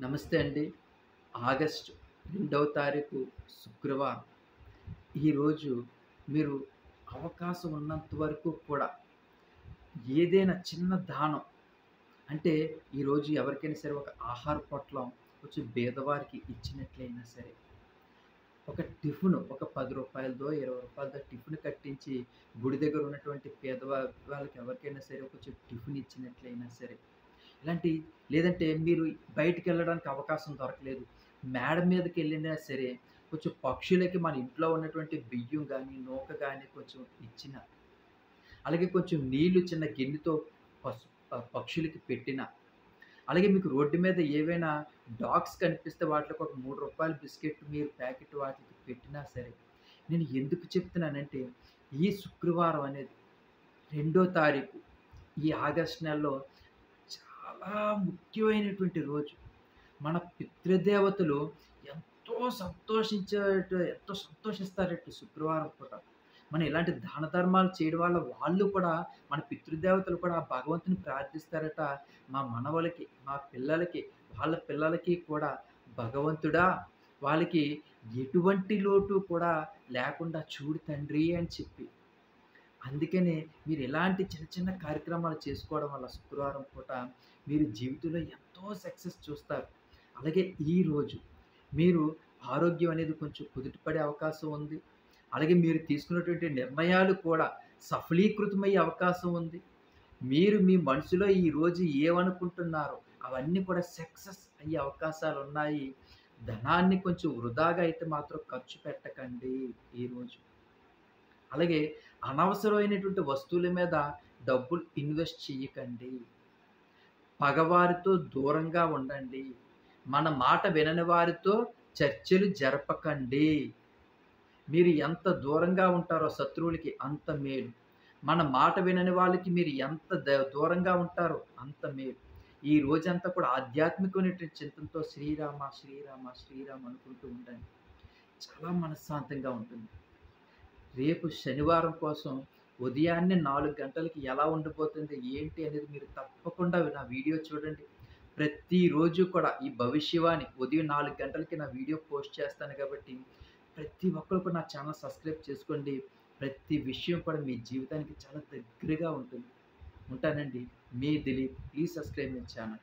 నమస్తే అండి. ఆగస్టు 2వ తారీఖు శుక్రవారం. ఈరోజు మీరు అవకాశం ఉన్నంత వరకు కూడా ఏదైనా చిన్న దానం అంటే ఈరోజు ఎవరికైనా సరే ఒక ఆహార పొట్లం కొంచెం పేదవారికి ఇచ్చినట్లయినా సరే, ఒక టిఫిను ఒక రూ. 10 రూ. 20 టిఫిన్ కట్టించి గుడి దగ్గర ఉన్నటువంటి వాళ్ళకి ఎవరికైనా సరే కొంచెం టిఫిన్ ఇచ్చినట్లయినా సరే, ఇలాంటి లేదంటే మీరు బయటికెళ్ళడానికి అవకాశం దొరకలేదు. మేడ మీదకెళ్ళినా సరే, కొంచెం పక్షులకి మన ఇంట్లో ఉన్నటువంటి బియ్యం గానీ, నూక గానీ కొంచెం ఇచ్చినా, అలాగే కొంచెం నీళ్లు చిన్న గిన్నెతో పక్షులకి పెట్టినా, అలాగే మీకు రోడ్డు మీద ఏవైనా డాగ్స్ కనిపిస్తే వాటిలకి ఒక రూ. 3 బిస్కెట్ మీరు ప్యాకెట్ వాటికి పెట్టినా సరే, నేను ఎందుకు చెప్తున్నానంటే, ఈ శుక్రవారం అనేది 2 తారీఖు ఈ ఆగస్ట్ నెలలో చాలా ముఖ్యమైనటువంటి రోజు. మన పితృదేవతలు ఎంతో ఎంతో సంతోషిస్తారట శుక్రవారం పూట. మనం ఇలాంటి దాన ధర్మాలు చేయడం వల్ల వాళ్ళు కూడా మన పితృదేవతలు కూడా ఆ భగవంతుని ప్రార్థిస్తారట. మా మనవలకి, మా పిల్లలకి, వాళ్ళ పిల్లలకి కూడా భగవంతుడా వాళ్ళకి ఎటువంటి లోటు కూడా లేకుండా చూడు తండ్రి అని చెప్పి. అందుకనే మీరు ఇలాంటి చిన్న చిన్న కార్యక్రమాలు చేసుకోవడం వల్ల శుక్రవారం పూట మీరు జీవితంలో ఎంతో సక్సెస్ చూస్తారు. అలాగే ఈరోజు మీరు ఆరోగ్యం అనేది కొంచెం కుదుటపడే అవకాశం ఉంది. అలాగే మీరు తీసుకున్నటువంటి నిర్ణయాలు కూడా సఫలీకృతమయ్యే అవకాశం ఉంది. మీరు మీ మనసులో ఈరోజు ఏమనుకుంటున్నారో అవన్నీ కూడా సక్సెస్ అయ్యే అవకాశాలున్నాయి. ధనాన్ని కొంచెం వృధాగా అయితే మాత్రం ఖర్చు పెట్టకండి ఈరోజు. అలాగే అనవసరమైనటువంటి వస్తువుల మీద డబ్బులు ఇన్వెస్ట్ చెయ్యకండి. పగవారితో దూరంగా ఉండండి. మన మాట వినని వారితో చర్చలు జరపకండి. మీరు ఎంత దూరంగా ఉంటారో శత్రువులకి అంత మేలు. మన మాట వినని వాళ్ళకి మీరు ఎంత దూరంగా ఉంటారో అంత మేలు. ఈ రోజంతా కూడా ఆధ్యాత్మికమైనటువంటి చింతనతో శ్రీరామ, శ్రీరామ, శ్రీరామ అనుకుంటూ ఉండండి. చాలా మనశ్శాంతంగా ఉంటుంది. రేపు శనివారం కోసం ఉదయాన్నే 4 గంటలకి ఎలా ఉండబోతుంది, ఏంటి అనేది మీరు తప్పకుండా నా వీడియో చూడండి. ప్రతిరోజు కూడా ఈ భవిష్యవాణి ఉదయం 4 గంటలకి నా వీడియో పోస్ట్ చేస్తాను కాబట్టి, ప్రతి ఒక్కరు కూడా నా ఛానల్ సబ్స్క్రైబ్ చేసుకోండి. ప్రతి విషయం కూడా మీ జీవితానికి చాలా దగ్గరగా ఉంటుంది. ఉంటానండి. మీ Dilip. Please subscribe my channel.